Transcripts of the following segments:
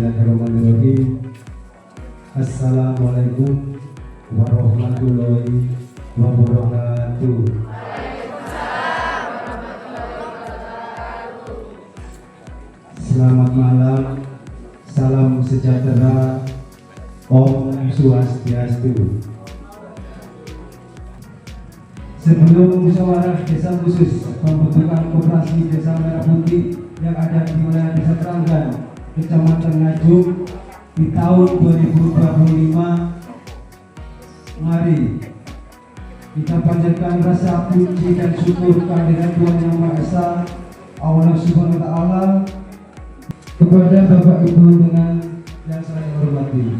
Bismillahirrahmanirrahim. Assalamualaikum warahmatullahi wabarakatuh. Selamat malam, salam sejahtera, Om Swastiastu. Sebelum musyawarah desa khusus pembentukan koperasi Desa Merah Putih yang ada di wilayah Desa Keranggan, Kecamatan Ngajum di tahun 2025, mari kita panjatkan rasa puji dan syukur kehadiran Tuhan Yang Maha Esa, Allah Subhanahu wa Ta'ala, kepada Bapak Ibu dengan yang saya hormati.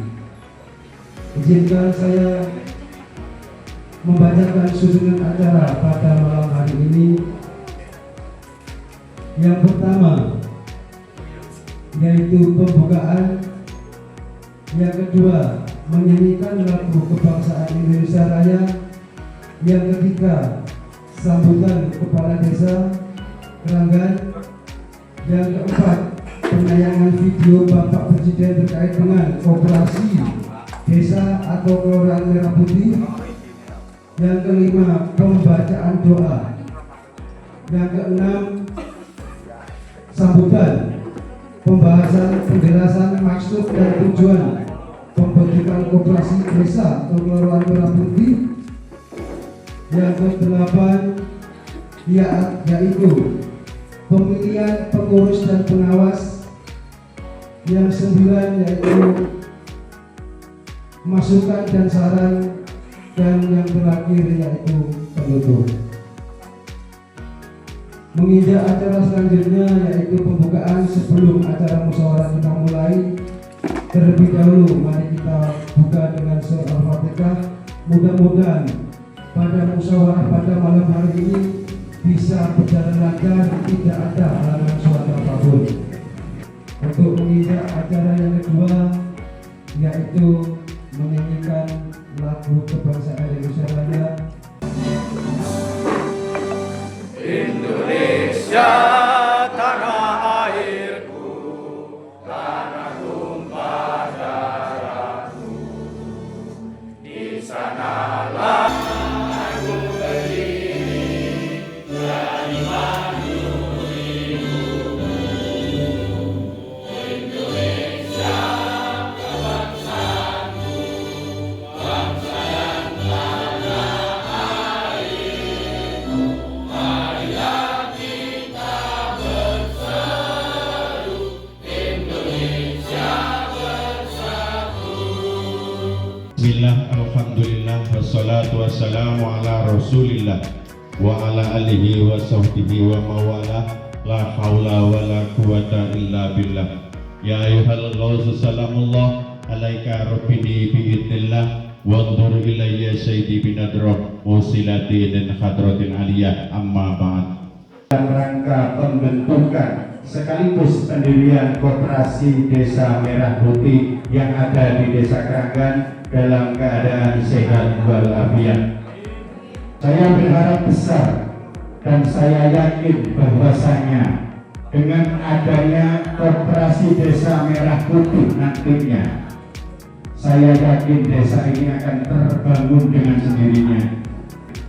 Izinkan saya membacakan susunan acara pada malam hari ini. Yang pertama yaitu pembukaan, yang kedua menyanyikan lagu kebangsaan Indonesia Raya, yang ketiga sambutan Kepala Desa Keranggan, yang keempat penayangan video Bapak Presiden terkait dengan operasi desa atau Kelurahan Merah Putih, yang kelima pembacaan doa, yang keenam sambutan pembahasan penjelasan maksud dan tujuan pembentukan koperasi desa atau Kelurahan Merah Putih, yang kedelapan yaitu pemilihan pengurus dan pengawas, yang sembilan yaitu masukan dan saran, dan yang terakhir yaitu penutup. Menginjak acara selanjutnya yaitu pembukaan. Sebelum acara musyawarah kita mulai, terlebih dahulu mari kita buka dengan surah Al-Fatihah. Mudah-mudahan pada musyawarah pada malam hari ini bisa berjalan lancar, tidak ada halangan suatu apapun. Untuk menginjak acara yang kedua yaitu menyanyikan lagu kebangsaan Indonesia Raya. Indonesia tanah airku, tanah tumpah darahku, di sanalah aku berdiri, dari maju hidupku. Indonesia kebangsaanku, bangsa dan tanah airku. Marilah kita berseru, Indonesia bersatu. Bismillah, alhamdulillah, wassalatu wassalamu ala rasulillah wa ala alihi wa sahbihi wa mawala, la hawla wa la quwata illa billah. Ya ayuhal ghawsu salamullah alaika rabbini bi'idnillah wandur ilayya sayyidi binadroh musilati dan hadratin aliyah, amma ba'd. Dalam rangka pembentukan sekaligus pendirian koperasi Desa Merah Putih yang ada di Desa Keranggan dalam keadaan sehat walafiat. Saya berharap besar dan saya yakin bahwasanya dengan adanya koperasi Desa Merah Putih nantinya, saya yakin desa ini akan terbangun dengan sendirinya.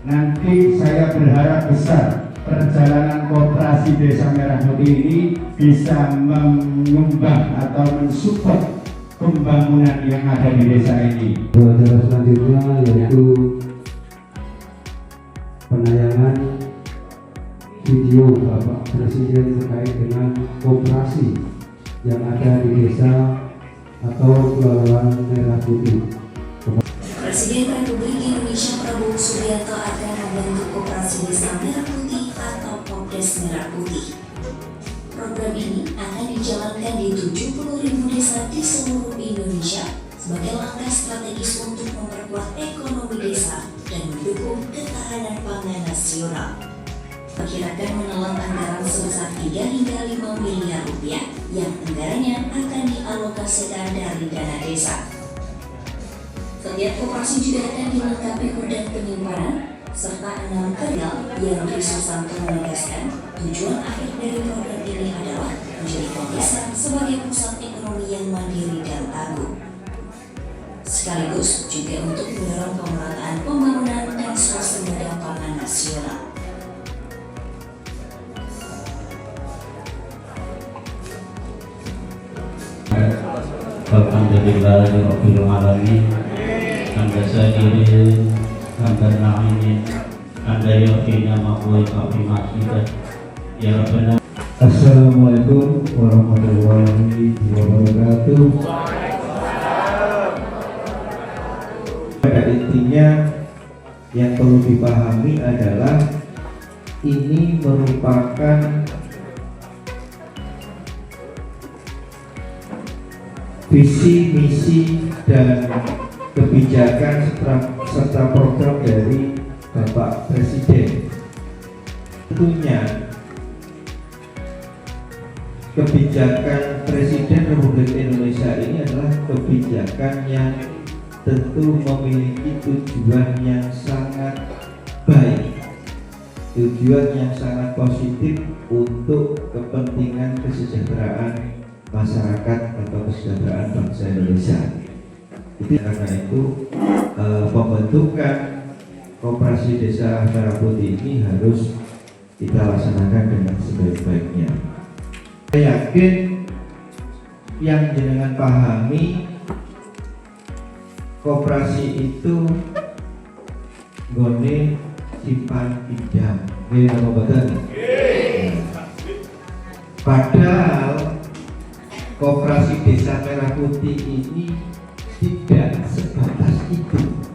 Nanti saya berharap besar perjalanan koperasi Desa Merah Putih ini bisa mengembang atau mensupport pembangunan yang ada di desa ini. Acara selanjutnya yaitu penayangan video Bapak Presiden terkait dengan koperasi yang ada di desa atau Kelurahan Merah Putih. Presiden Republik Indonesia Prabowo Subianto akan membentuk Koperasi Desa Merah Putih atau Kopdes Merah Putih. Program ini akan dijalankan di 70.000 desa di seluruh Indonesia sebagai langkah strategis untuk memperkuat ekonomi desa dan mendukung ketahanan pangan nasional. Perkirakan menelan anggaran sebesar 3 hingga 5 miliar rupiah yang anggarannya akan dialokasikan dari dana desa. Setiap koperasi juga akan dilengkapi gudang penyimpanan serta 6 terminal yang Susanto menegaskan tujuan akhir dari program ini adalah menjadikan desa sebagai pusat ekonomi ekonomi yang mandiri dan tangguh. Sekaligus juga untuk mendorong pemerataan pembangunan dan swasembada pangan nasional. Alhamdulillahirabbil alamin. Anda sadirin, anda na'imin, anda yaqina ma'wai kafi ma'kidah. Ya Rabbana. Assalamualaikum warahmatullahi wabarakatuh. Pada intinya yang perlu dipahami adalah ini merupakan visi, misi, dan kebijakan serta program dari Bapak Presiden. Tentunya kebijakan Presiden Republik Indonesia ini adalah kebijakan yang tentu memiliki tujuan yang sangat baik, tujuan yang sangat positif untuk kepentingan kesejahteraan masyarakat atau kesejahteraan bangsa Indonesia. Itu karena itu pembentukan Koperasi Desa Merah Putih ini harus kita laksanakan dengan sebaik-baiknya. Saya yakin yang jenengan pahami koperasi itu gone simpan pinjam, padahal Koperasi Desa Merah Putih ini tidak sebatas itu.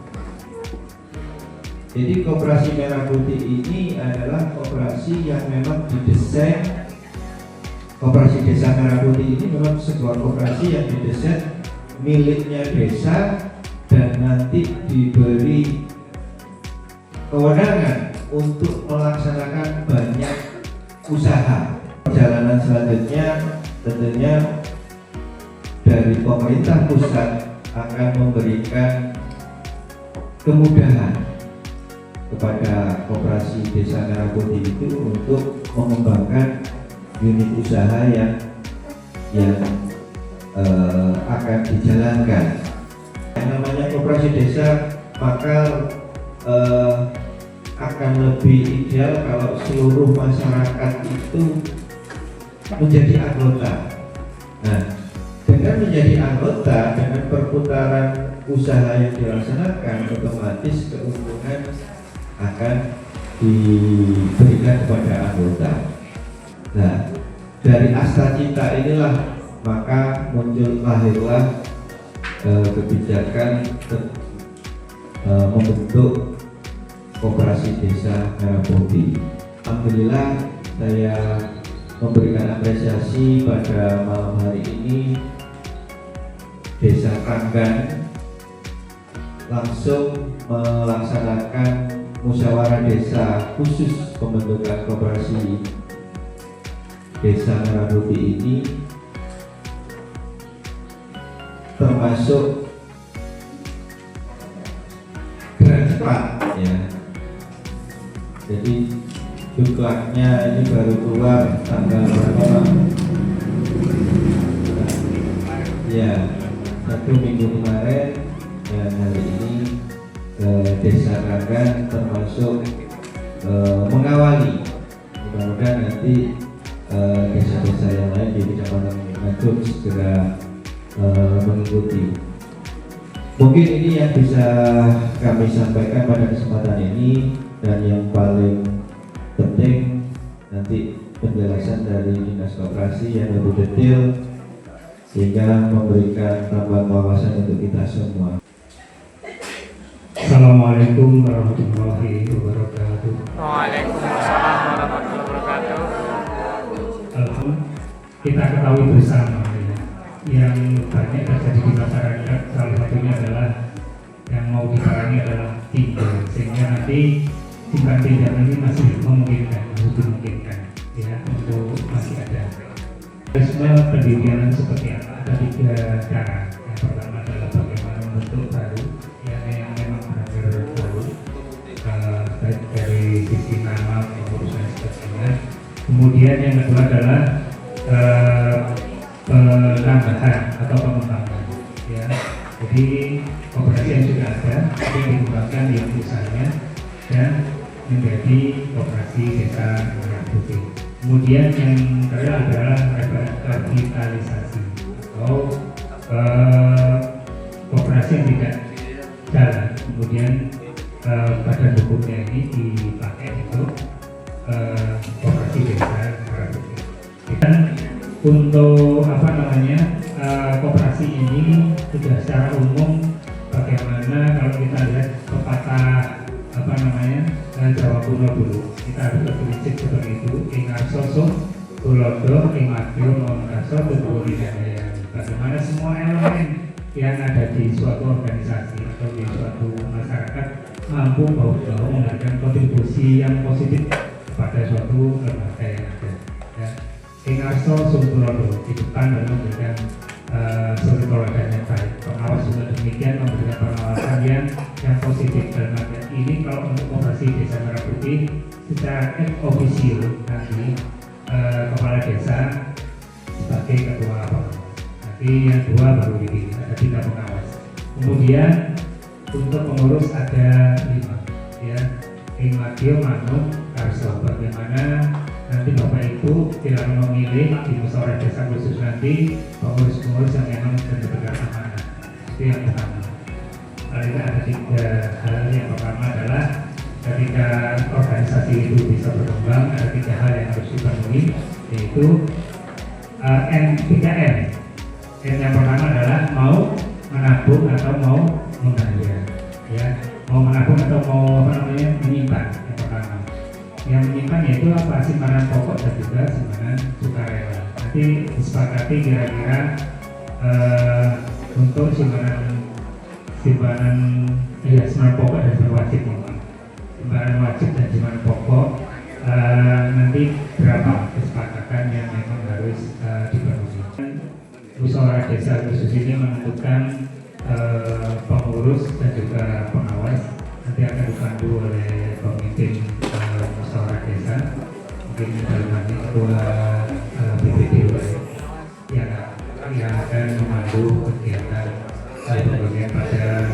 Jadi Koperasi Merah Putih ini adalah koperasi yang memang didesain. Koperasi Desa Merah Putih ini memang sebuah koperasi yang didesain miliknya desa dan nanti diberi kewenangan untuk melaksanakan banyak usaha. Perjalanan selanjutnya tentunya dari pemerintah pusat akan memberikan kemudahan kepada Koperasi Desa Merah Putih itu untuk mengembangkan unit usaha yang akan dijalankan. Yang namanya koperasi desa maka akan lebih ideal kalau seluruh masyarakat itu menjadi anggota. Nah, dengan menjadi anggota, dengan perputaran usaha yang dilaksanakan, otomatis keuntungan akan diberikan kepada anggota. Nah, dari asta cita inilah maka lahirlah kebijakan membentuk Koperasi Desa Merah Putih. Alhamdulillah saya memberikan apresiasi pada malam hari ini Desa Kranggan langsung melaksanakan musyawarah desa khusus pembentukan Koperasi Desa Merah Putih ini, termasuk gerak cepat ya. Jadi jumlahnya ini baru keluar tanggal berapa? Ya, 1 minggu kemarin dan hari ini Desa Kranggan termasuk mengawali. Mudah-mudahan nanti desa-desa yang lain di Kecamatan Nganjuk segera mengikuti. Mungkin ini yang bisa kami sampaikan pada kesempatan ini, dan yang paling penting nanti penjelasan dari Dinas Koperasi yang lebih detail sehingga memberikan tambahan wawasan untuk kita semua. Assalamualaikum warahmatullahi wabarakatuh. Waalaikumsalam warahmatullahi wabarakatuh. Alhamdulillah, kita ketahui bersama yang banyak terjadi di masyarakat, salah satunya adalah yang mau dikarangi adalah pinjam, sehingga nanti simpan pinjam ini masih memungkinkan, masih dimungkinkan ya untuk masih ada. Mekanisme pendirian seperti apa? Ada 3 cara. Yang pertama adalah bagaimana membentuk baru yang memang benar-benar baru, baik dari sisi nama maupun sebagainya. Kemudian yang kedua adalah penambahan atau pengembangan. Ya, jadi koperasi yang sudah ada itu dikembangkan di usahanya dan menjadi koperasi desa Merah Putih. Kemudian yang kedua adalah revitalisasi atau koperasi yang tidak jalan, kemudian badan hukumnya ini dipakai untuk koperasi desa Merah Putih. Dan untuk koperasi ini sudah secara umum bagaimana kalau kita lihat pepatah Jawa kuno dulu, kita harus berprinsip seperti itu. Ing arso tulodo, ing madyo mongaso tuturi daya. Bagaimana semua elemen yang ada di suatu organisasi atau di suatu masyarakat mampu bahu-bahu memberikan kontribusi yang positif kepada suatu lembaga yang ada. Ya. Ing arso tulodo di depan dan memberikan suri toladan yang baik. Pengawas juga demikian memberikan pengawasan yang positif. Dalam artian ini kalau untuk koperasi desa Merah Putih secara ex officio nanti kepala desa sebagai ketua pengawas. Nanti yang dua baru dipilih, ada 3 pengawas. Kemudian untuk pengurus ada 5, ya. Ing Madyo Manuk Karso. Bagaimana nanti Bapak Ibu tidak memilih di musyawarah desa khusus nanti pengurus-pengurus yang memang benar-benar amanah. Itu yang pertama. Paling ada 3 hal. Yang pertama adalah ketika organisasi itu bisa berkembang, ada 3 hal yang harus dipenuhi, yaitu N3M. N yang pertama adalah mau menabung atau mau membayar, ya. Mau menabung atau mau menyimpan. Yang pertama. Yang menyimpan yaitu apa? Simpanan pokok dan juga simpanan sukarela. Nanti disepakati kira-kira untuk simpanan pokok dan simpanan wajib. Simpanan wajib dan simpanan pokok nanti berapa kesepakatan yang memang harus dipenuhi. Musyawarah desa khusus ini menentukan pengurus dan juga pengawas. Nanti akan dipandu oleh pemimpin musyawarah desa, mungkin dalam hal ini ketua BPD yang akan memandu kegiatan pembagian pada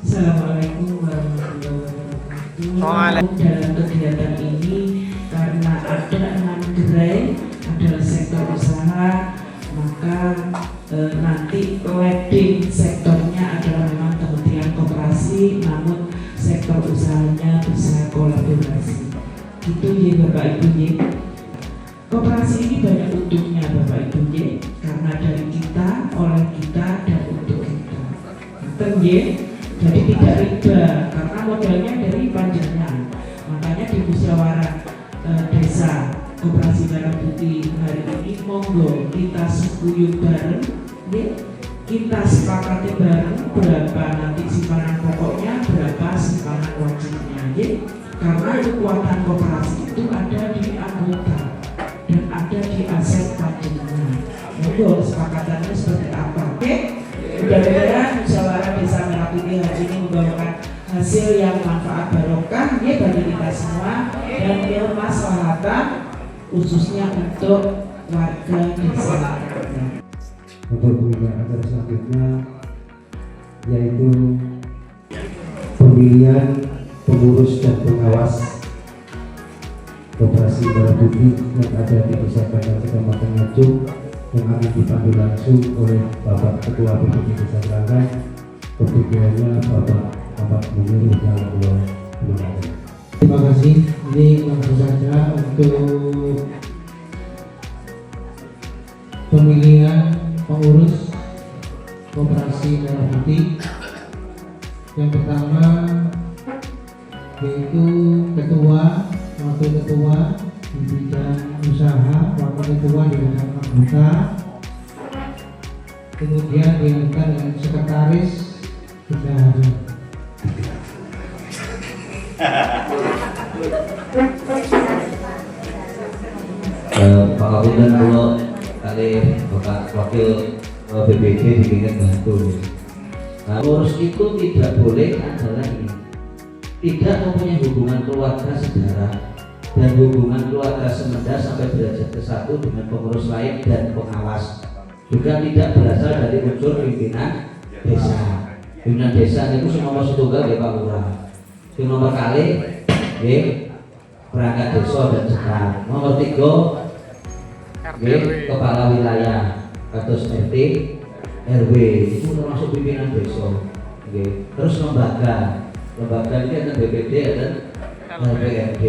Assalamualaikum warahmatullahi wabarakatuh. Dalam kegiatan ini karena ada 6 gerai adalah sektor usaha, maka nanti leading sektornya adalah memang Kementerian Koperasi, namun sektor usahanya bisa kolaborasi. Itu ya Bapak Ibu ya. Koperasi ini banyak untungnya Bapak Ibu ya, karena dari kita, oleh kita, dan untuk kita. Ya. Jadi tidak riba, karena modalnya dari panjangan. Makanya di musyawarah desa Koperasi Merah Putih hari ini monggo kita sekuyuk bareng, ya. Kita sepakati bareng berapa nanti simpanan pokoknya, berapa simpanan wajibnya, ya. Karena kekuatan koperasi itu ada di anggota dan ada di aset panjenengan. Monggo sepakatannya seperti apa, oke? Mudah-mudahan musyawarah desa Merah Putih hari ini membawakan hasil yang manfaat barokah ya bagi kita semua dan bermaslahatan khususnya untuk warga desa. Untuk pemilihan acara selanjutnya yaitu pemilihan pengurus dan pengawas Koperasi Merah Putih yang ada di Desa Keranggan Kecamatan Ngajum yang akan dipandu langsung oleh Bapak Ketua BPD Desa Keranggan, ketuanya Bapak Ahmad Munir yang Allah. Terima kasih. Ini langsung saja untuk pemilihan pengurus Koperasi Merah Putih. Yang pertama yaitu ketua, wakil ketua di bidang usaha, wakil ketua di bidang anggota, kemudian dilanjutkan dengan sekretaris bendahara. Pak Kapolda kalau kali Bapak Wakil BPD diingat bantu. Nah, urus itu tidak boleh adalah ini, tidak mempunyai hubungan keluarga saudara dan hubungan keluarga Semenda sampai derajat ke-1 dengan pengurus lain dan pengawas. Juga tidak berasal dari unsur pimpinan desa. Pimpinan desa itu nomor 1 ya Pak Lurah. Yang nomor kali perangkat desa dan cekal. Nomor 3 kepala wilayah kados RT RW itu termasuk pimpinan desa. Terus lembaga ini ada BPD dan LPRD.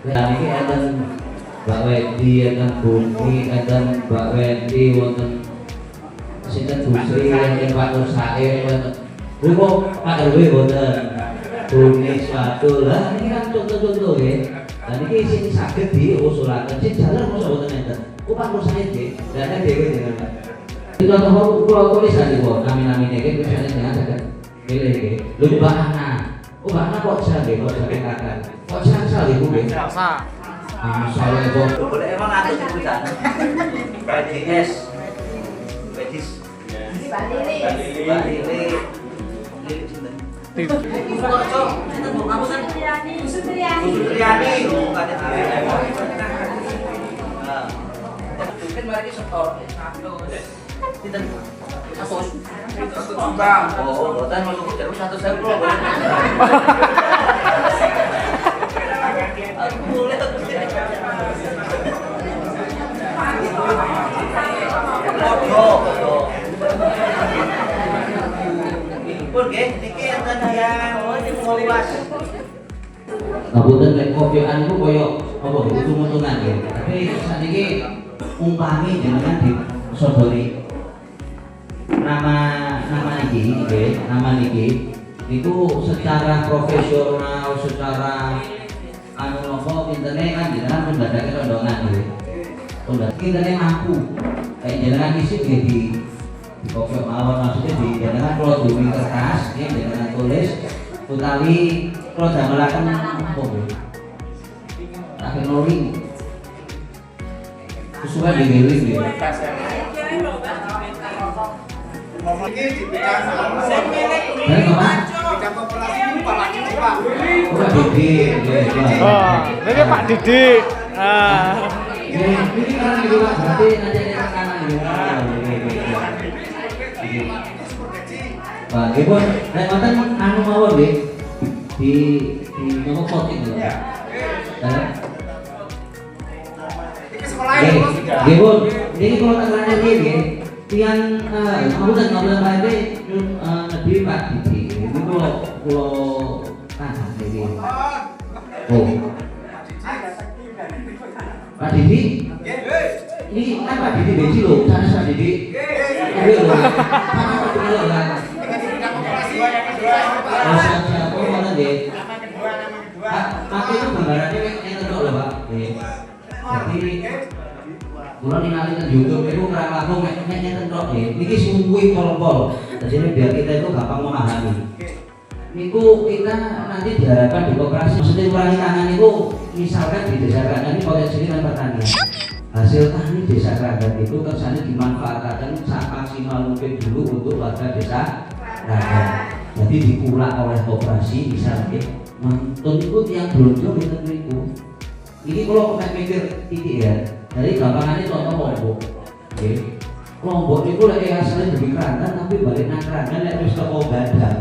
Dan ini ada Mbak Wedi, ada Bumi, ada Mbak Wedi, wonten Sinten Busri, wonten Pak Nur Said, wonten kok Pak RW wonten Bumi suatu lah. Ini kan contoh-contoh ya. Dan ini sing saged diusulaken sing jalan mosok wonten enten. Kok Pak Nur Said nggih, dan dhewe dengan Pak. Itu tahu kula tulisan iki kok nami-namine iki tulisane jangan saged pilih iki. Lho Mbak Ana. Oh Mbak Ana kok jane kok jane kakak. Kok jansal iku nggih? Jasa. Soalnya kok boleh emang atus tulisan. BDS. Bedis. Mbak Lili. Mbak Lili. Lili sinten? Kamu kan Supriyani. Bukan mungkin mari setor satu. Sinten? Asus. Oh, boten masuk terus 100.000 boleh. Boleh terus. Pun nggih niki enten yang luas. Ngapunten nek kopioan niku koyo apa hitung-hitungan nggih. Tapi saniki umpami jenengan disodori nama niki itu secara profesional, secara anu nopo intene kan jenengan mendadake rondongan nggih. Intene mampu. Kayak jenengan isi di kopiok mawon maksudnya di jenengan kula duwe kertas nggih jenengan tulis utawi kula damelaken apa nggih. Akhir rolling. Sesuai dengan nggih. Iki dibidang Pak Didi. Oh, ini Pak Didi. Ini kan berarti nanti kanan Pak, ibu, nek wonten anu mawon nggih di nomor voting lho. Nggih, Bu. Niki kula tekanane nggih. Tiang ngapunten Pak Didi Pak Didi. Ini kula tahan niki. Oh. Pak Didi? Ini kan Pak Didi Beci loh, sana Pak Didi. Iya loh. Sama Pak Didi loh kan. Siapa mana deh? Pak itu gambarannya yang kedua loh Pak. Jadi kalau ningalin ke YouTube itu kerang laku mek tentok ya. Niki suwi pol-pol. Jadi biar kita itu gampang memahami. Niku kita nanti diharapkan di koperasi mesti kurangi tangan itu misalkan di desa Keranggan ini potensi kan pertanian. Hasil tani desa Keranggan itu kesannya dimanfaatkan semaksimal mungkin dulu untuk warga desa Keranggan. Jadi dipulak oleh koperasi misalnya mantun itu yang belanja itu niku. Ini kalau mikir titik ya. Jadi gampangannya contoh Lombok. Nggih. Lombok niku lek asalnya dari Keranggan tapi balik nang Keranggan lek wis teko Bandar.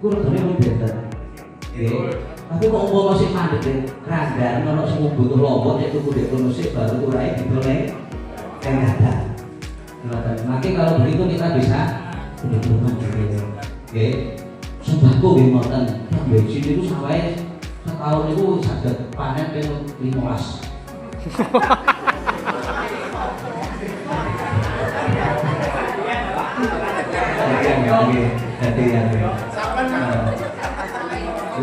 Iku regane luwih beda. Nggih. Tapi kok umpama masih mandek deh, Keranggan ono sing butuh Lombok nek tuku dek kono sik baru kurai didoleh kan ada. Makanya kalau begitu kita bisa benar-benar gitu. Oke. Sembako nggih mboten. Bensin itu sampai setahun itu saged panen ping 15.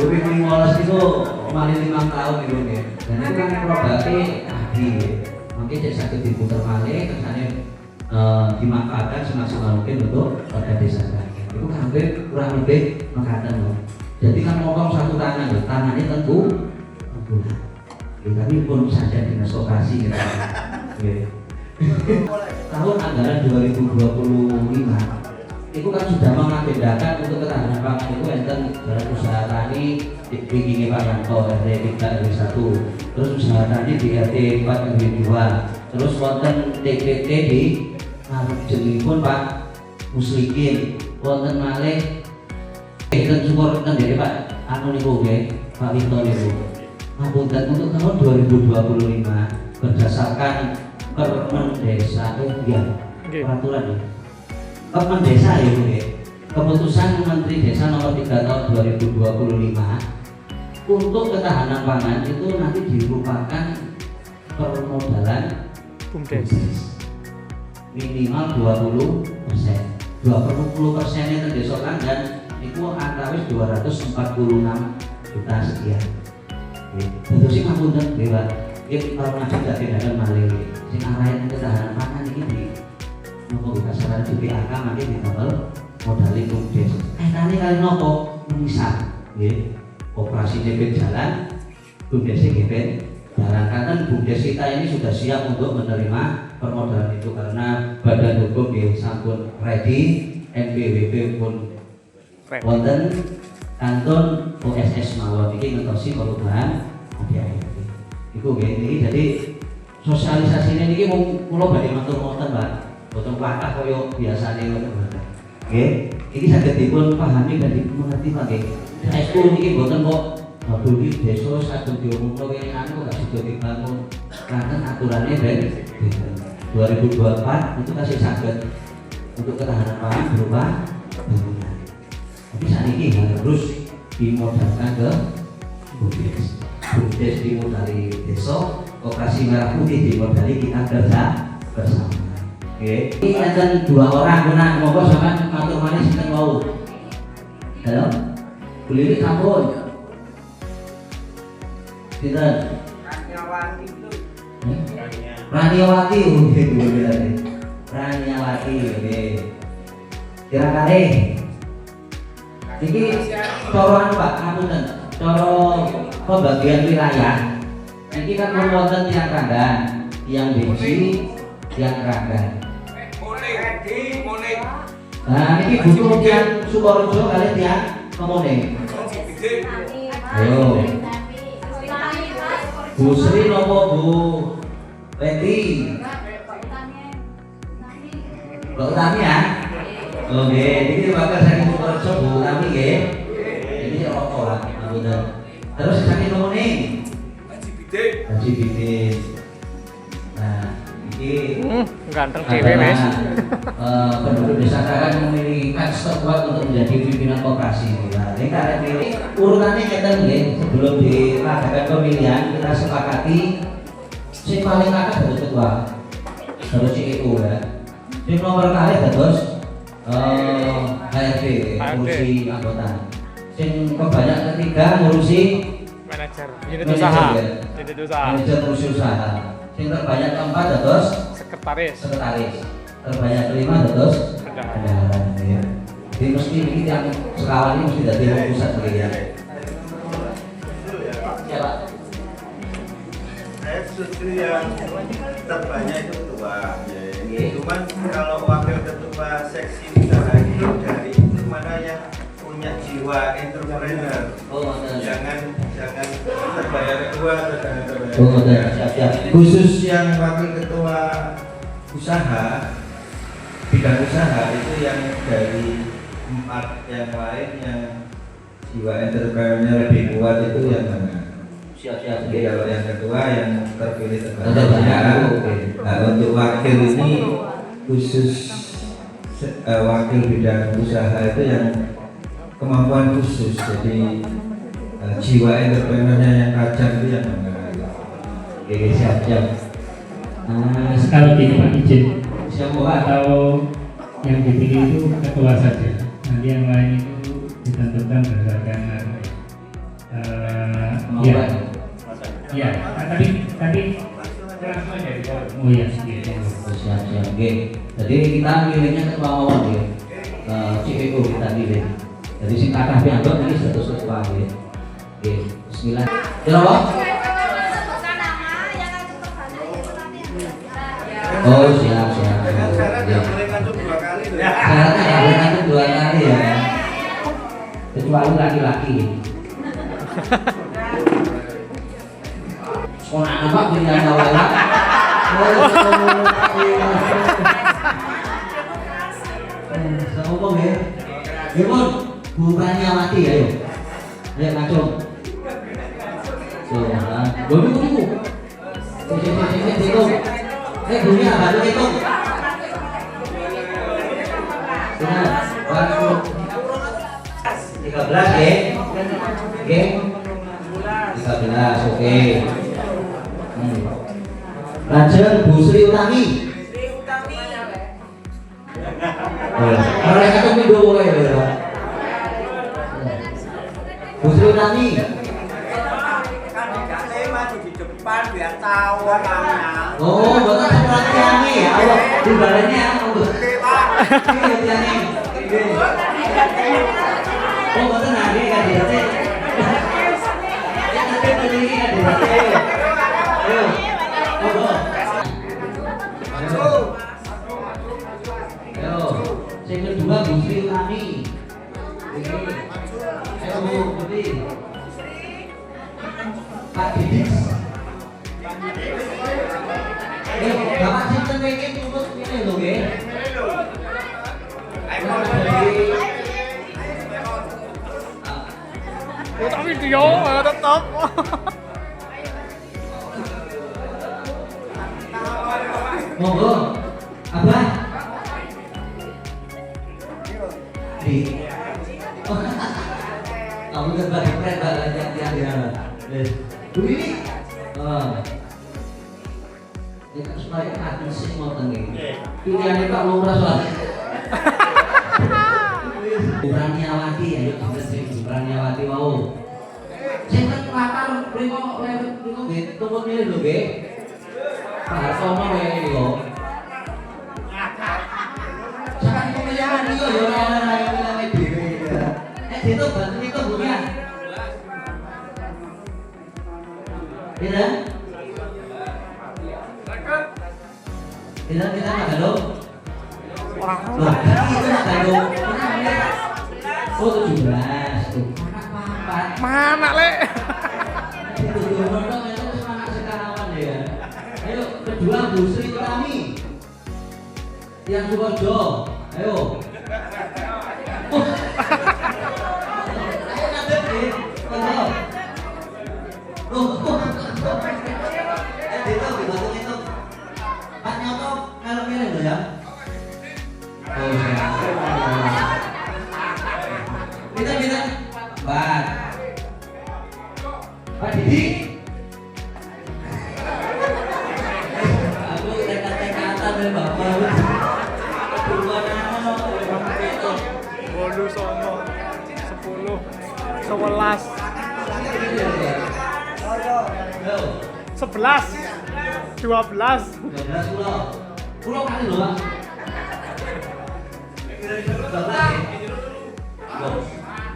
Lebih 15 itu kemarin 5 tahun itu ya. Dan itu kan produknya tadi mungkin saya sakit diputar balik kesannya dimanfaatkan semaksimal mungkin untuk warga desa kan. Itu hampir kurang lebih mengatakan loh. Jadi kan ngomong satu tangan loh, tangannya tentu tapi pun saja dinas koperasi gitu. Tahun anggaran 2025 itu kan sudah mengagendakan untuk ketahanan pangan itu enten badan usaha tani dibikinnya Pak Yanto RT 3 RW 1, terus usaha tani di RT 4 RW 2, terus wonten TPT di jenengipun Pak Muslikin, wonten malih enten support enten dari Pak anu niku nggih Pak Winto niku. Ngapunten untuk tahun 2025 berdasarkan Permen Desa peraturan ya. Permen Desa ya Bu ya. Keputusan Menteri Desa nomor 3 tahun 2025 untuk ketahanan pangan itu nanti dirupakan permodalan BUMDes minimal 20%. 20% itu desa dan itu antawis 246 juta sekian. Itu sih ngapunten Dewa. Iki kalau ngaji gak tindakan malih. Sing arahin ketahanan pangan iki di nopo kasaran BPAK mangke ditamel modali BUMDes. Tani kali nopo misal nggih. Operasinya berjalan, BUMDes ben jalan. Karena BUMDes kita ini sudah siap untuk menerima permodalan itu karena badan hukum di sampun ready, NPWP pun wonten, kanton OSS mawon iki ngentosi perubahan ADART. Iku nggih, jadi sosialisasinya niki kula badhe matur wonten, Pak. Boten kuatah kaya biasane ngoten, Pak. Nggih, iki saged dipun pahami dan dimengerti, Pak nggih. Saestu niki boten kok duli desa saged diumumno kene anu kok sudah dibangun. Karena aturannya ben 2024 itu kasih saged untuk ketahanan pangan berupa bangunan. Tapi saat ini harus dimodalkan ke BUMDes. BUMDes dimodali desa, Koperasi Merah Putih dimodali kita kerja bersama. Oke. Ini ada 2 orang guna monggo sampean matur manis sinten wau. Halo. Kulirik sampun. Sinten? Raniawati nggih berarti. Raniawati nggih. Kira-kira iki cara anu Pak, ngapunten. Cara pembagian wilayah. Iki kan wonten tiang Ranggan, tiang Besi, tiang Ranggan. Nah, ini butuh tiang Sukorejo kali tiang Kemuning. Ayo. Bu Sri nopo Bu Betty? Bu Utami ya? Oke, ini bakal saya Sukorejo Bu Utami nggih. Ini rokok lah, terus sakit Kemuning. Haji Bidin. Nah, ini ganteng dhewe wis. Penduduk desa Kragan memiliki kans terkuat untuk menjadi pimpinan koperasi. Nah, ini karena ini urutannya ngeten nggih, sebelum diadakan pemilihan kita sepakati sing paling akeh dados ketua. Harus CEO ya. Sing nomor kali dados HRD, ngurusi anggota. Sing kebanyak ketiga ngurusi manajer unit usaha. Manajer ngurusi usaha. Sing terbanyak keempat dados sekretaris. Terbanyak kelima dados bendahara. Ya. Jadi mesti ini yang sekawan ini mesti dari pusat begitu ya. Ya Pak. Saya setuju yang terbanyak itu ketua. Ya. Cuman kalau wakil ketua seksi usaha itu dari itu mana yang punya jiwa entrepreneur. Jangan terbayar ketua atau jangan terbayar. Khusus yang wakil ketua usaha, bidang usaha itu yang dari 4 yang lain yang jiwa entrepreneurnya lebih kuat itu yang mana? Siap-siap. Jadi kalau yang kedua yang terpilih terbanyak. Nah, untuk wakil ini khusus wakil bidang usaha itu yang kemampuan khusus, jadi jiwa entrepreneurnya yang tajam itu yang mana? Oke, siap-siap. Kalau gini Pak izin, Siapa atau yang dipilih itu ketua saja, nanti yang lain itu ditentukan berdasarkan ya, tapi langsung aja di bawah. Oh iya, siap-siap. Oke. Jadi kita pilihnya ketua mawon ya. CEO kita pilih. Jadi sing kathah piambak iki status ketua ya. Oke, bismillah. Kira Oh siap. Syaratnya nggak boleh ngancung 2 kali loh. Syaratnya nggak boleh ngancung laki-laki. Sekolah apa pilihan awal? Ngomong ya. Gimon, Bu Pranyawati ayo. Ayo ngacung. Tunggu. Hitung. Bunyi apa tuh hitung? 13 ya? Oke. 13, oke. Lajeng Bu Sri Utami. Mereka tuh video boleh ya. Bu Sri Utami. Di depan biar tahu orangnya. Oh, betul perhatiannya ya. Allah, di badannya ya. Oh, betul nanti kan dirasa. Ya nanti berdiri kan dirasa. Ayo. Ayo. Yang kedua Bu Sri Utami. Ayo Bu, berdiri. Pak Didik. Bapak sinten iki turut ngene lho nggih. Foto video tetap. Monggo. Abah. Di. Kamu kan bagi keren banget yang dia. Bu ini. Ya supaya hati sih mau tengi. Pilihannya Pak Lurah lah. Pranyawati ya, Pranyawati mau. Sing kelakar primo nggih, tumpuk milih lho nggih. Pak Hartono wae iki lho. Sampeyan pemilihan iki yo ora milih dhewe. Itu bantu itu bukan. Iya. Kita makan dong. Orang loh, itu makan dong. Oh 17 tuh. Mana le? Itu nonton itu semangat sekawan ya. Ayo kedua Bu Sri Utami. Yang Sukojo. Ayo. Ayo ngadep nih. Itu. Pak Nyoto kalau milih loh ya. Oh kita Pak Didi. Aku tekat-tekatan dari Bapak. Bolu sono 10 11 12 Pulau kali loh Pak.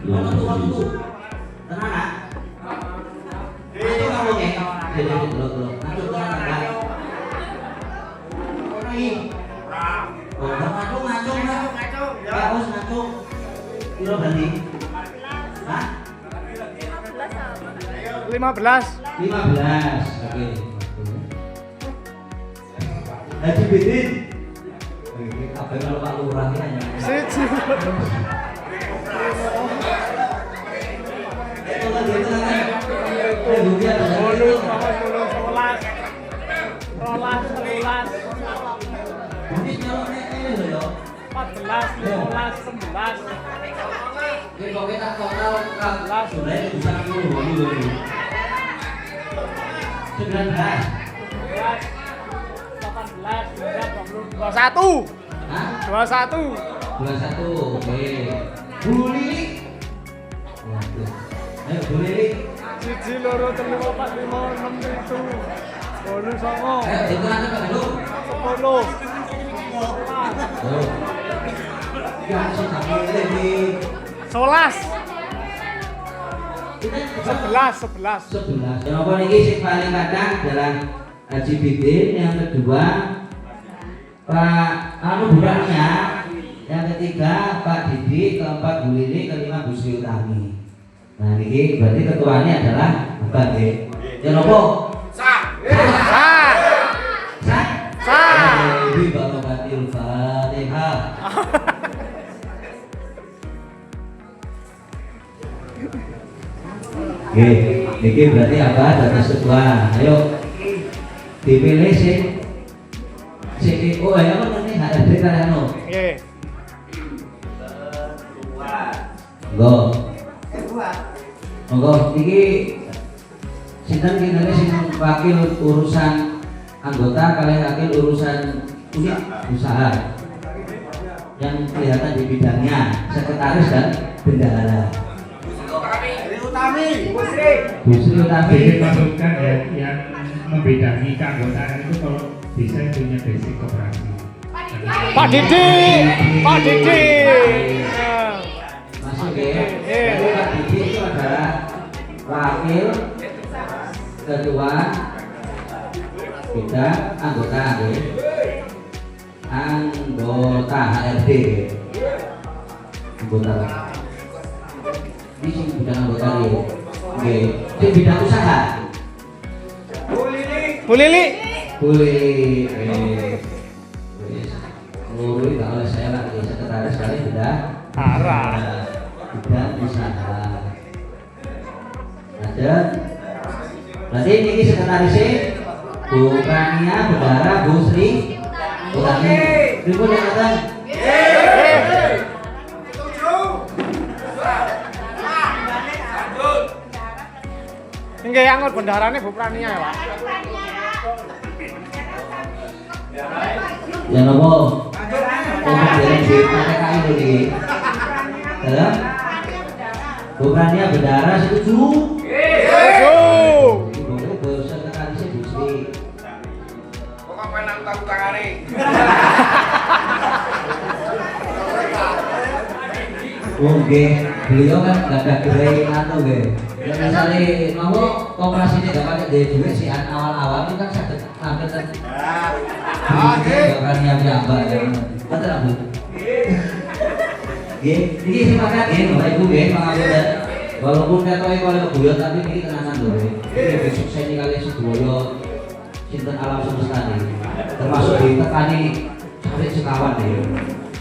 Waktu. Tenang nak. Itu kamu nih. Dulu. Masuk tenang nak. Ngacung. Ya bos ngacung. Kilo berani. Hah? 15. Oke. Haji Bidin. Apa kalau Pak Lurah ini hanya? Siji. Itu kan dia kan. Bolu 11. Ini kalau ini loh ya. 14, 15, 11. Ini kalau kita total kan sudah bisa 10 19. 21. Hah? 21. 21. Oke. Bu Lili. Waduh. Ayo Bu Lili. 1, 2, 3, 4, 5, 6, 7. Bolu songo. Ayo hitungan Pak Gandum. 10. Tuh. Ya sih sampai ini. 11. 11. 11. Yang apa ini sing paling kadang adalah Haji Bidin, yang kedua Pak bapaknya, yang ketiga Pak Didi, keempat Bu Lili, kelima Bu Sri Utami. Nah ini berarti ketuanya adalah apa nggih? Ya nopo? Sah. Ibu barakatil Fatihah. Oke, ini berarti apa? Dados ketua. Ayo dipilih sih. CEO ya apa nih HRD kalian no? Nggih. Monggo iki sinten kinene sing wakil urusan anggota kalian wakil urusan unit usaha yang kelihatan di bidangnya sekretaris dan bendahara. Busri Utami. Jadi masukkan ya yang membedahi keanggotaan itu kalau bisa punya basic koperasi. Pak Didi. Masuk ya. Jadi Pak Didi itu adalah wakil ketua bidang anggota anggota HRD anggota ini sing bidang anggota ini oke sing bidang usaha Bu Lili. Luri nggak oleh saya lagi sekretaris kali bidang usaha ada berarti ini sekretarisnya Bu Prania Bendara Bu Sri Utami Ibu datang Nggih anggot bendarane Bu Prania ya, Pak. ya nopo kemudian di PTKI ini ya Bu Prania Bendara setuju boleh bersekretarisnya Bu Sri Pokok penang tahu tangane. Oke, beliau kan gak ada gerai atau nggih. Ya misalnya mau koperasi ini gak pakai dari duit sih awal-awal itu kan saya ambil kan. Oke. Bukan yang biamba ya. Betul Bu. Nggih, iki sepakat nggih Bapak Ibu nggih pangapunten. Walaupun ketoke kalau guyon tapi ini tenanan lho. Ini besok saya ini kali sedoyo sinten alam semesta ini. Termasuk ditekani sampai sekawan ya.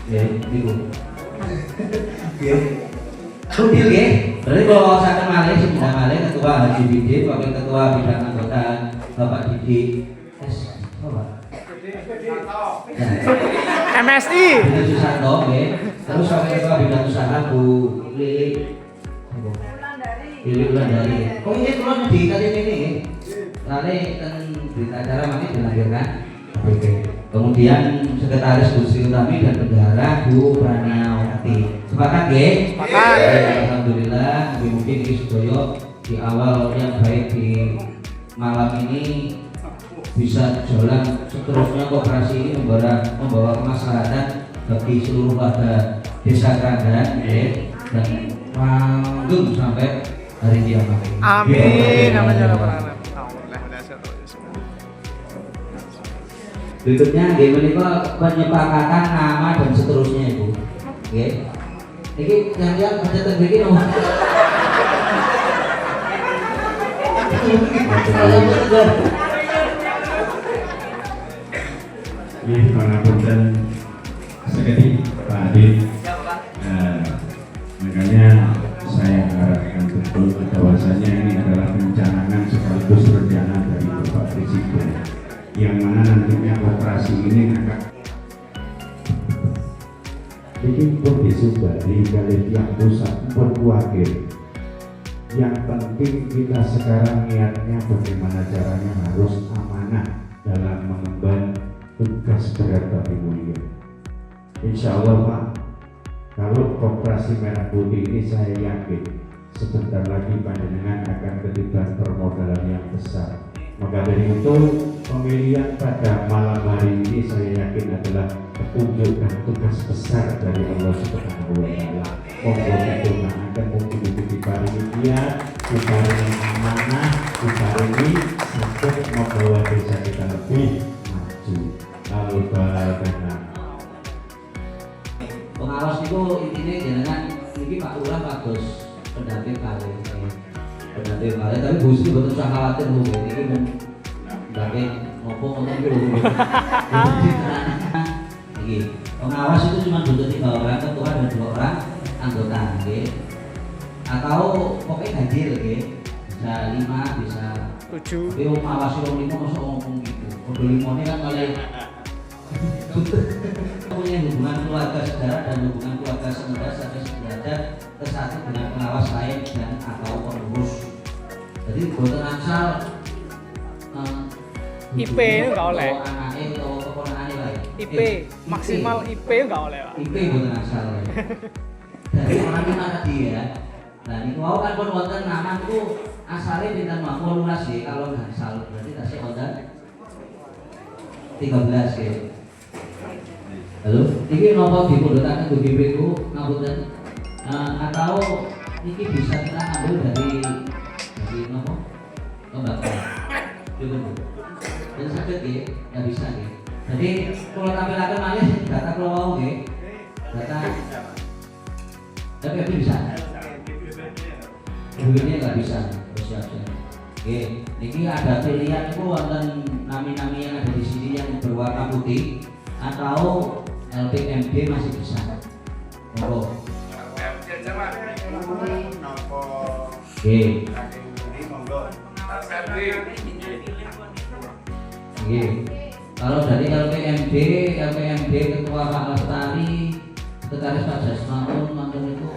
Ya, niku. Rudil nggih. Berarti kalau saya malih sing bidang malih ketua Haji Bidin, wakil ketua bidang anggota Bapak Didi MSI. Bidang Susanto nggih. Terus wakil ketua bidang usaha Bu Lili Wulandari. Oh ini turun di KTP ini nggih. Lalu kan berita acara mangke dilahirkan. Oke. Kemudian sekretaris Bu Sri Utami dan bendahara Bu Praniawati. Sepakat nggih? Sepakat. Alhamdulillah, mungkin ini sedaya di awal yang baik di malam ini bisa jalan seterusnya koperasi ini membawa kemaslahatan bagi seluruh warga desa Keranggan dan langgeng sampai hari kiamat. Amin. Berikutnya nggih menika penyepakatan nama dan seterusnya Ibu. Nggih. Iki yang baca tembiki nomor. Ini pangapunten sekali Pak Adit. Makanya saya harapkan betul bahwasanya ini adalah pencanangan sekaligus rencana dari Bapak Presiden, yang mana nantinya koperasi ini akan bikin disubari kali tiap pusat berkuatir. Yang penting kita sekarang niatnya bagaimana caranya harus amanah dalam mengemban tugas berat tapi mulia. Insya Allah Pak, kalau Koperasi Merah Putih ini saya yakin sebentar lagi panjenengan akan ketiban permodalan yang besar. Maka dari itu pemilihan pada malam hari ini saya yakin adalah petunjuk dan tugas besar dari Allah Subhanahu wa Ta'ala. Monggo kita akan mungkin diparingi dia, diparingi amanah, diparingi sampai membawa desa kita lebih maju. Lalu bagaimana? Pengawas itu intinya jangan ini Pak Lurah Pak Bos pendamping kali tapi Bu Sri betul usah khawatir Bu, ini pun pendamping ngopo ngoten iki lho. Iki pengawas itu cuma butuh 3 orang, ketua dan 2 orang anggota, nggih. Atau pokoknya ganjil, nggih. Bisa 5, bisa 7. Tapi pengawas wong 5 mosok ngomong gitu. Kudu 5 ini kan malah punya hubungan keluarga saudara dan hubungan keluarga saudara sampai sederajat kesatu dengan pengawas lain dan atau pengurus. Jadi boten asal IP itu nggak oleh. Anaknya atau keponakannya lain. IP maksimal IP nggak oleh Pak. IP boten asal. Dari orang kita tadi ya. Nah ini mau kan pun wonten nama itu asalnya pinten mawon 18 ya kalau nggak salah berarti tasnya wonten 13 ya. Halo, ini nopo dipundhutaken ke BPU ngapunten atau ini bisa kita ambil dari nopo lembaga BPU. Dan sakit ya bisa ya. Jadi kalau tampilaken malih data kalau mau nggih. Data tapi bisa. Ini nggak bisa, siap-siap. Oke, ini ada pilihan itu wonten nami-nami yang ada di sini yang berwarna putih atau LPMD masih bisa. Monggo. Oke. Oke. Kalau dari LPMD Ketua Pak Lestari, Sekretaris Pak Jasmaun, mantan itu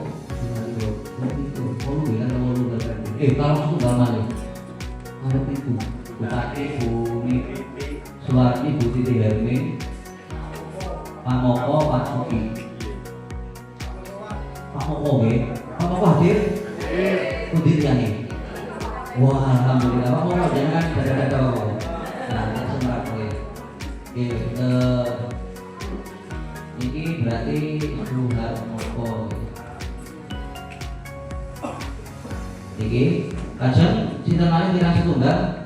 kalau sudah malu ada itu Bupati Bu Suwarni Bu Titi Hermin Pak Moko Pak Soki Pak Moko hadir Udiriani. Wah alhamdulillah Pak Moko jangan dada nah semerap ini berarti Luhar Moko. Niki, kajeng sinten malih kirang setunggal?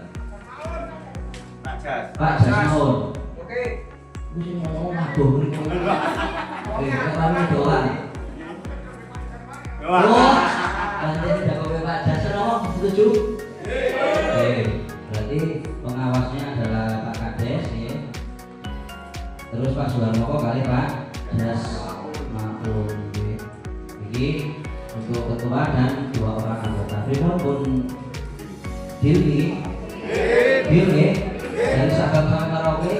Pak Jasmaun. Oke. Wis ngomong adoh mriku. Kami doan. Oh, lanjut jagowe Pak Jasmaun setuju? Oke, berarti pengawasnya adalah Pak Kades ya. Terus Pak Suharmoko kali Pak Jasmaun. Niki untuk ketua dan 2 orang anggota. Pripun pun deal dari sahabat karaoke.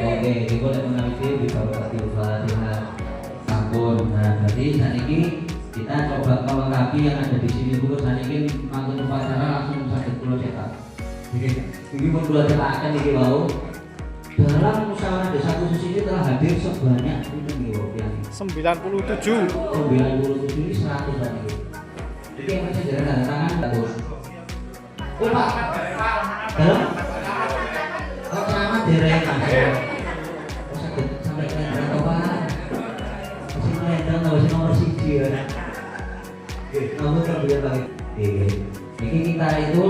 Oke, boleh mengambil di bawah Fatihah sampun. Nah, jadi saat ini kita coba melengkapi yang ada di sini dulu. Saat ini manggung upacara langsung sakit pulau cetak. Ini pun dua cetakan ini mau. Dalam musyawarah desa khusus ini telah hadir sebanyak 97 ini 100 an itu. Jadi yang masih jalan tanda tangan bagus. Oh Pak, dalam kok sama dereng kok sakit sampai kelihatan apa masih kelihatan masih nomor 1 ya. Kamu terbiar lagi. Jadi kita itu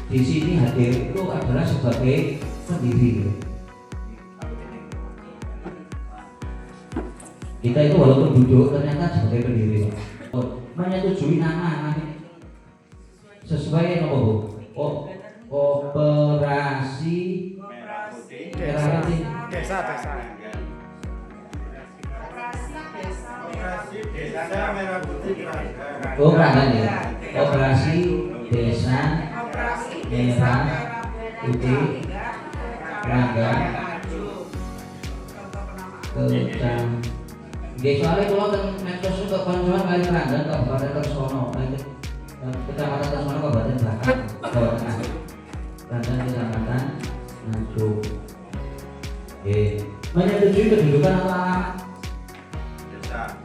di sini hadir itu adalah sebagai pendiri. Kita itu walaupun duduk ternyata sebagai pendiri menyetujui nama sesuai apa Bu? Operasi desa. Oh Keranggan ya. Operasi Desa Merah Putih Keranggan Kecamatan. Nggih soalnya kula ten medsos kok koncoan kali Keranggan Kabupaten Kersono, Kecamatan Kersono Kabupaten Bakat, Jawa Tengah. Keranggan Kecamatan Nganjuk. Nggih. Menyetujui kedudukan atau alamat? Desa.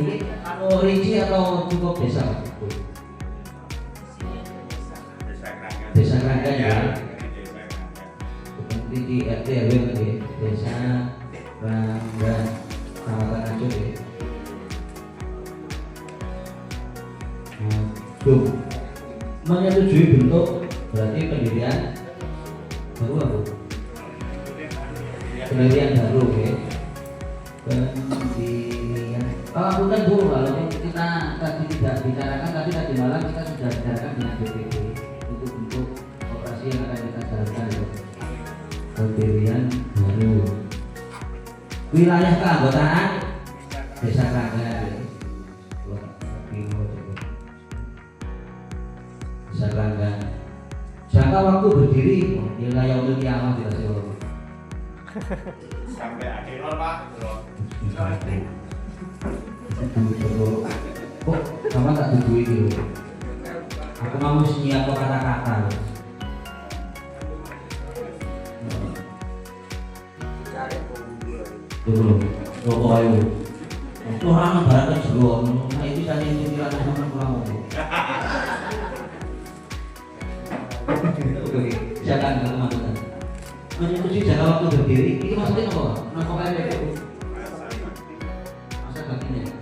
Ini rinci atau cukup desa? Desa Keranggan ya. Seperti di RT RW nggih. Desa Keranggan Kecamatan Nganjuk ya. Menyetujui bentuk berarti pendirian baru apa? Pendirian baru ya. Pendirian. Bukan Bu, kalau kita tadi tidak bicarakan, tapi tadi malam kita sudah bicarakan dengan BPD untuk bentuk operasi yang akan kita jalankan ya. Pendirian baru wilayah keanggotaan Desa Keranggan. Desa Keranggan. Jangka waktu berdiri wilayah untuk kiamat tidak sih? Sampai akhir Pak. Kok sama tak tujuh itu? Aku mau siap kata-kata. Dulu, rokok ayo. Orang barang kejauhan, nah itu tadi yang pikiran sama pulang. Jangan teman-teman. Menyetujui jangka waktu berdiri, ini maksudnya apa? Kenapa kalian begitu? Masa baginya?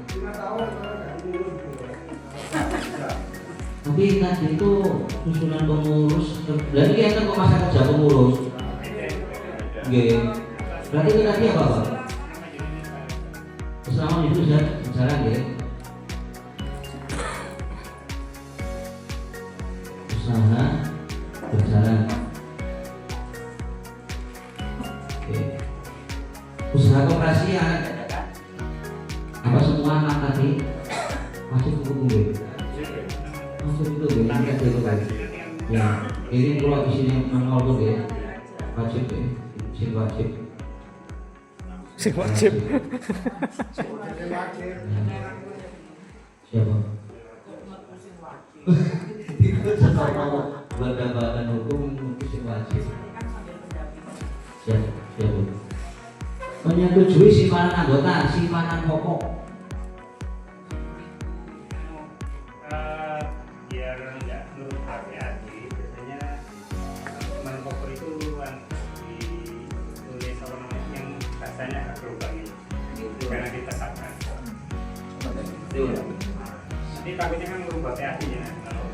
Tapi tadi itu susunan pengurus, berarti kita kok masa kerja pengurus? Oke, berarti itu tadi apa Pak? Selama itu sudah berjalan ya? Usaha berjalan. Oke. Usaha koperasian apa semua anak tadi masuk ke kubu masuk itu ya, ini ada itu kan ya, ini kalau di sini menol tuh ya wajib ya, sing wajib siapa? Itu sama badan hukum mungkin sing wajib siapa? Menyetujui simpanan anggota, simpanan pokok. Biar nggak nurut hati-hati, biasanya simpanan pokok itu ditulis apa namanya yang rasanya agak berubah gitu, karena ditetapkan. Nanti takutnya kan merubah hati-hatinya. Kalau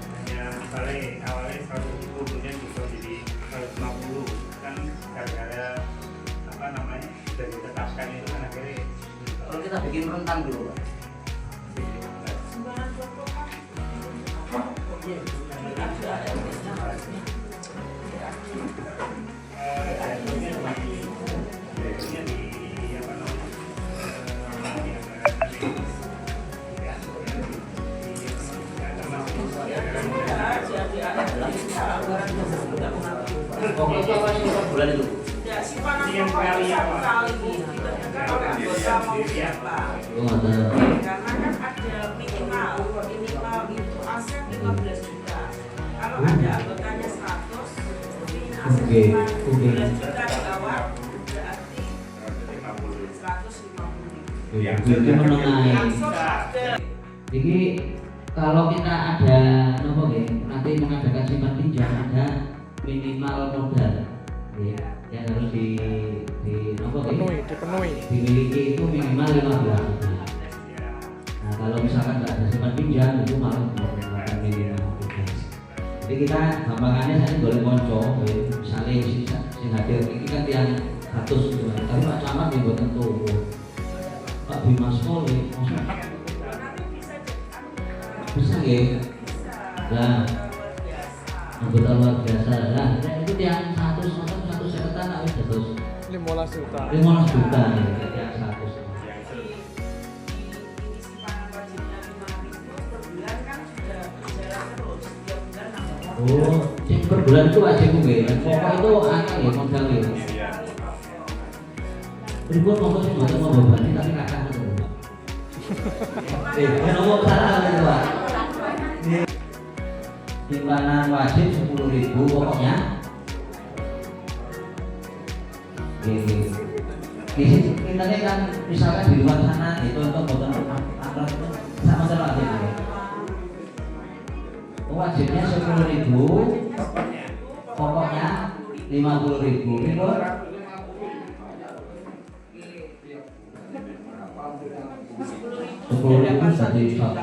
hanya awalnya 100.000 kemudian bisa jadi 150 kan gara-gara apa namanya sudah ditetapkan itu kan akhirnya. Kalau kita bikin rentang dulu Pak. Pokoknya itu apa sih bulan itu? Yang kali apa? Karena kan ada minimal itu aset 15 juta. Kalau ada anggotanya 100, aset 15 juta di awal berarti 150.000. Itu menengahi. Jadi kalau kita ada nopo nanti mengadakan simpan pinjam ada minimal modal yang harus dipenuhi dimiliki itu minimal 15 juta. Nah kalau misalkan nggak ada simpan pinjam itu malah minimal. Jadi kita gampangannya saya boleh konco misalnya sing hadir ini kan yang 100 gitu. Tapi Pak Camat ya buat tentu Pak Bimas Poli bisa ya. Nah anggota luar biasa lah. Itu yang 100 sekitar nak wis terus 15 juta. 15 juta nih yang 100. Oh, yang per bulan itu wajib gue. Pokok itu anak ya modal ya. Ribut ngomong sih nggak mau berbani tapi kakak itu. Ngomong salah itu Pak. Simpanan wajib 10.000 pokoknya. Kita kan misalkan di luar sana itu untuk botol alat itu sama aja. Wajibnya 10.000, pokoknya 50.000. Itu 10.000 jadi satu.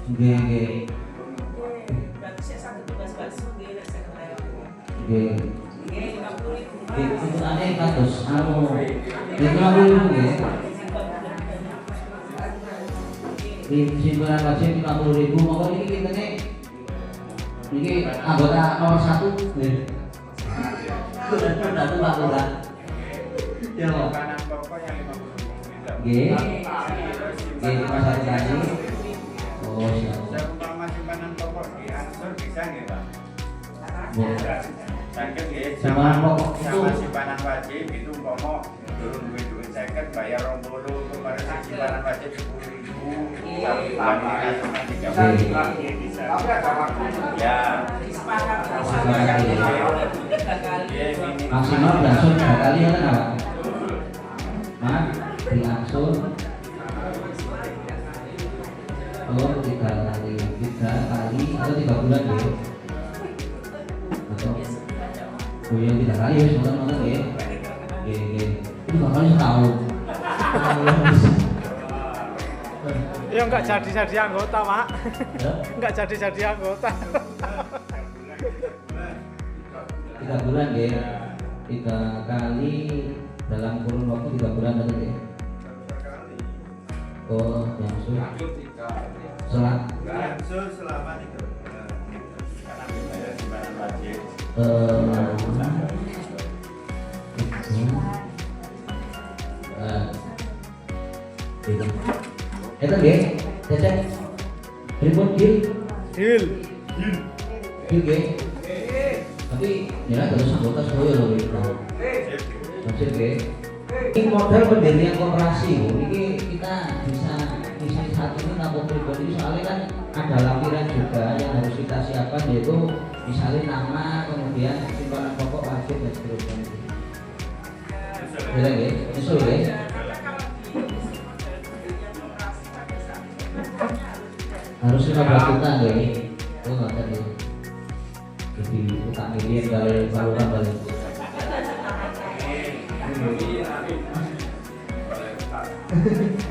Nggih. Itu aneh kados anu. Itu 50.000 nggih. simpanan wajib 50.000 monggo niki kintene niki anggota nomor 1 nggih. Sudah Pak Lurah. Ya, Simpanan pokok yang 50.000. Nggih. Nggih, Mas Tani. Oh, siap. Seumpama simpanan pokok diangsur bisa nggih, Pak? Boleh. Sakit nggih, Simpanan pokok sama itu- simpanan wajib itu umpama turun duit seket bayar 20 kemarin simpanan wajib 10.000 satu bulan cuma 30.000 bisa. Ya. Maksimal diangsur 3 kali ya kan Pak? Mas, diangsur oh 3 kali atau 3 bulan ya? Atau oh yang 3 kali ya sebentar ya? Itu bakal setahun. Ya nggak jadi anggota, Pak. Ya? Nggak jadi anggota. 3 bulan ya? 3 kali dalam kurun waktu 3 bulan betul ya? Oh, yang Diangsur selama 3 bulan. Karena bayar simpanan wajib. Itu nggih, Cecep. Pripun Gil? Deal. Gil nggih. Tapi ya terus anggota sedaya lho itu. Maksud nggih. Ini model pendirian koperasi, ini kita bisa isi satu ini nabung pribadi soalnya kan ada lampiran juga yang harus kita siapkan yaitu misalnya nama, kemudian simpanan pokok wajib dan seterusnya. Betul nggih? Nyusul nggih. Harus 15 juta nggih. Oh ngoten nggih. Jadi utang miliar kali saluran kali.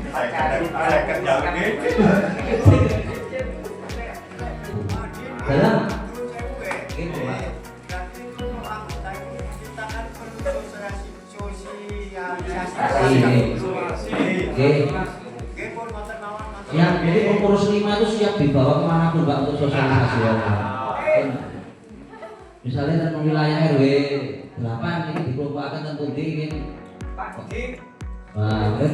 Saya kerja begitu. Dalam itu Pak. Siap, jadi pengurus 5 itu siap dibawa kemanapun Pak untuk sosialisasi ya. Misalnya tentang wilayah RW 8 ini dikelompokkan tentu ini. Nah, kan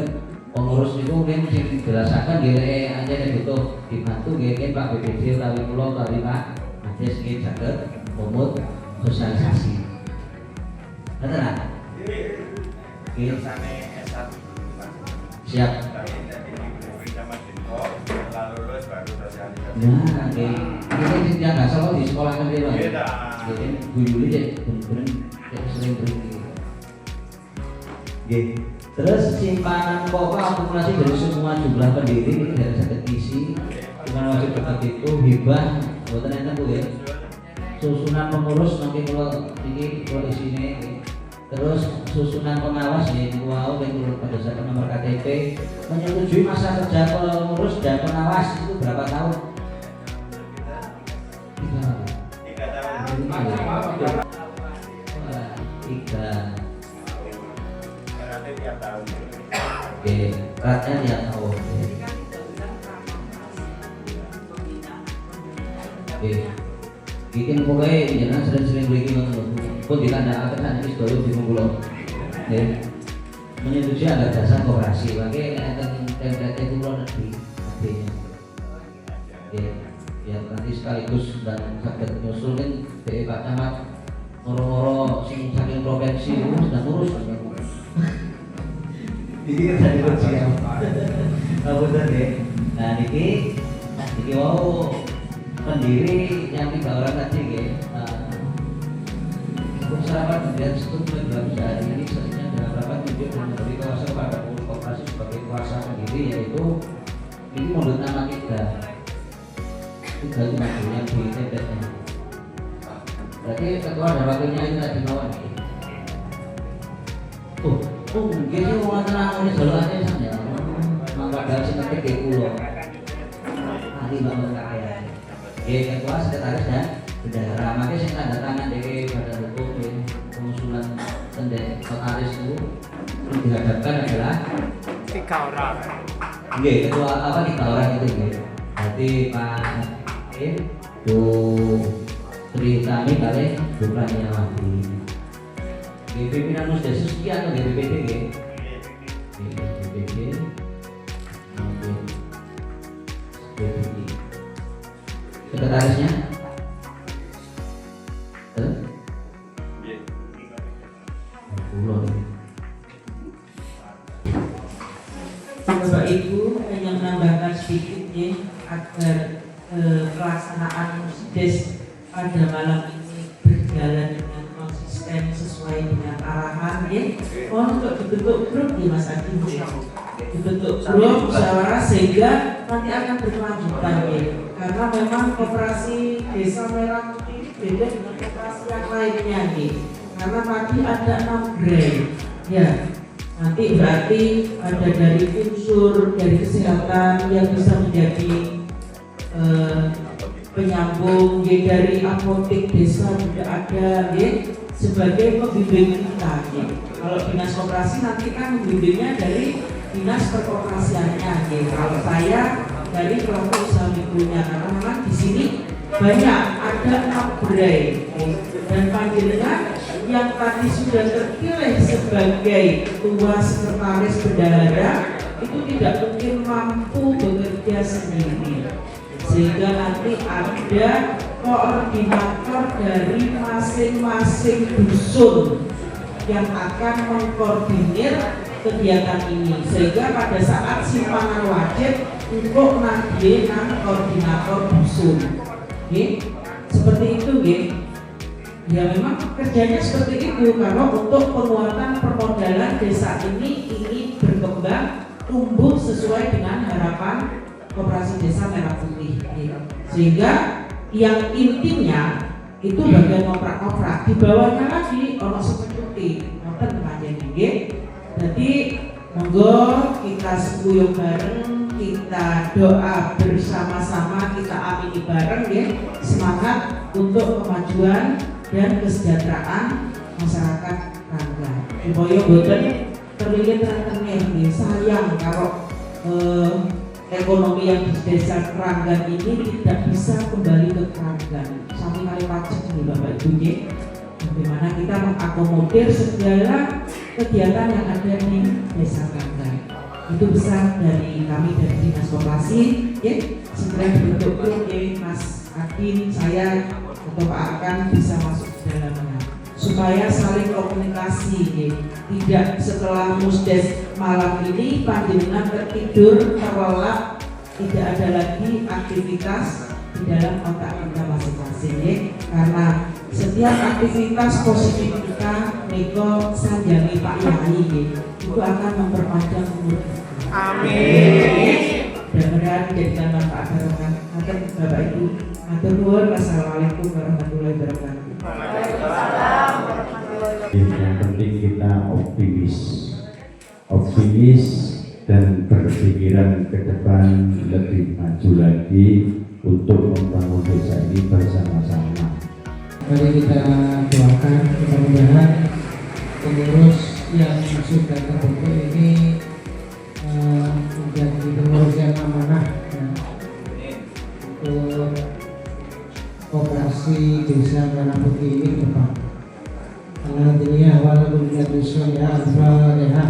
pengurus itu mungkin dijelaskan gini aja yang butuh dibantu gini Pak BPD utawi kula utawi Pak Ades nggih saged umut sosialisasi. Betul kan? Nggih. Siap. Lalu lulus baru sosialisasi. Nah, ini yang nggak salah di sekolah kan dia Pak. Beda. Jadi Bu Yuli deh, bener-bener sering berhenti. Oke. Terus simpanan pokok akumulasi dari semua jumlah pendiri ini dari sakit isi dengan wajib tetap itu hibah buatan enten Bu ya. Susunan pengurus nanti kalau ini kalau di sini. Terus susunan pengawas ya wow menurut berdasarkan nomor KTP menyetujui masa kerja pengurus dan pengawas itu berapa tahun? 3 tahun. 3. Nanti tiap tahun. Oke, ratnya tiap tahun. Oke, bikin pokoknya jangan sering-sering beli gitu. Pun ditandaaken kan iki sedaya dimunggulo. Nggih. Menyetujui agar dasar koperasi bagi enten template kula negeri artinya. Oke, ya nanti sekaligus dan sakit nyusul kan DE Pak Camat moro-moro sing saking provinsi itu sedang ngurus. Ini kan jadi siap. Betul ya. Nah niki mau pendiri yang 3 orang tadi ya. Untuk serapan dan struktur dalam sehari ini sebenarnya dalam rapat tunjuk dan memberi kuasa kepada pengurus koperasi sebagai kuasa pendiri yaitu ini menurut nama kita itu maksudnya di TPS. Berarti ketua dan wakilnya ini tadi lawan ini. Mungkin sih mau tenang ini jalannya saja. Mangga dari sini ke pulau. Nanti bangun kakek. Ketua sekretaris dan bendahara. Makanya saya tanda tangan dari badan hukum pengusulan notaris itu dihadapkan adalah 3 orang. Nggih, ketua apa kita orang itu nggih. Berarti Pak Bu Tritami kali bukannya lagi. Di pimpinan Musdes sekian atau BPD nggih. BPD. Sekretarisnya? Bapak Ibu hanya menambahkan sedikit ya agar pelaksanaan Musdes pada malam ini berjalan dengan konsisten sesuai dengan arahan ya. Untuk dibentuk grup ya Mas Adi, dibentuk grup musyawarah sehingga nanti akan berkelanjutan ya. Karena memang koperasi Desa Merah Putih beda dengan koperasi yang lainnya ya. Karena tadi ada 6 grade ya. Nanti berarti ada dari unsur dari kesehatan yang bisa menjadi penyambung ya, dari apotek desa juga ada ya, sebagai pembimbing kita ya. Kalau dinas koperasi nanti kan pembimbingnya dari dinas perkoperasiannya ya. Kalau saya dari kelompok usaha mikronya, karena memang di sini banyak ada upgrade ya. Dan panjenengan yang tadi sudah terpilih sebagai ketua sekretaris bendahara itu tidak mungkin mampu bekerja sendiri, sehingga nanti ada koordinator dari masing-masing dusun yang akan mengkoordinir kegiatan ini, sehingga pada saat simpanan wajib untuk nagih koordinator dusun seperti itu ya. Memang kerjanya seperti itu, karena untuk penguatan permodalan desa ini ingin berkembang tumbuh sesuai dengan harapan Koperasi Desa Merah Putih sehingga yang intinya itu bagian koprak-koprak, di bawahnya lagi ono seperti ngoten panjenengan. Jadi monggo kita sembuyung bareng, kita doa bersama-sama, kita amini bareng ya, semangat untuk kemajuan dan kesejahteraan masyarakat Ranggan. Supaya boten terlilit-terlilit sayang kalau ekonomi yang di desa Ranggan ini tidak bisa kembali ke Ranggan. Sampai kali pacet nih Bapak Ibu ya. Bagaimana kita mengakomodir segala kegiatan yang ada di desa Ranggan. Itu besar dari kami dari Dinas Koperasi ya. Segera dibentuk grup ya Mas Adin, saya atau Pak Akan bisa masuk ke dalamnya supaya saling komunikasi ya. Tidak setelah Musdes malam ini panjenengan tertidur terlelap, tidak ada lagi aktivitas di dalam otak kita masing-masing ya. Karena setiap aktivitas positif kita Neko sanjangi Pak Yai ya, itu akan memperpanjang umur kita. Amin. Mudah-mudahan menjadikan manfaat barokah. Matur Bapak Ibu, matur nuwun. Wassalamualaikum warahmatullahi wabarakatuh. Yang penting kita optimis dan berpikiran ke depan lebih maju lagi untuk membangun desa ini bersama-sama. Mari kita doakan mudah-mudahan pengurus yang sudah terbentuk ini menjadi pengurus yang amanah ya, untuk Koperasi Desa Merah Putih ini ke depan. Karena ini awal dunia dusun ya, Al-Fatihah.